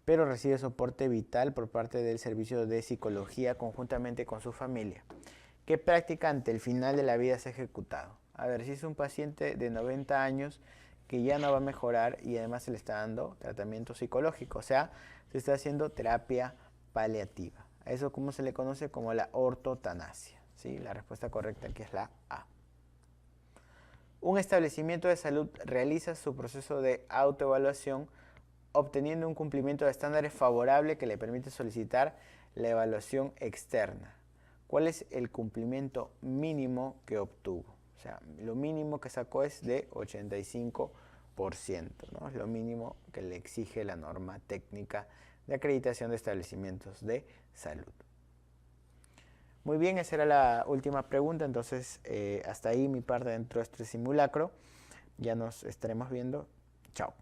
Speaker 3: pero recibe soporte vital por parte del servicio de psicología conjuntamente con su familia. ¿Qué práctica ante el final de la vida se ha ejecutado? A ver, si es un paciente de 90 años que ya no va a mejorar y además se le está dando tratamiento psicológico, o sea, se está haciendo terapia paliativa. A eso como se le conoce como la ortotanasia, ¿sí? La respuesta correcta aquí es la A. Un establecimiento de salud realiza su proceso de autoevaluación obteniendo un cumplimiento de estándares favorable que le permite solicitar la evaluación externa. ¿Cuál es el cumplimiento mínimo que obtuvo? O sea, lo mínimo que sacó es de 85%, ¿no? Es lo mínimo que le exige la norma técnica de acreditación de establecimientos de salud. Muy bien, esa era la última pregunta, entonces hasta ahí mi parte dentro de este simulacro. Ya nos estaremos viendo. Chao.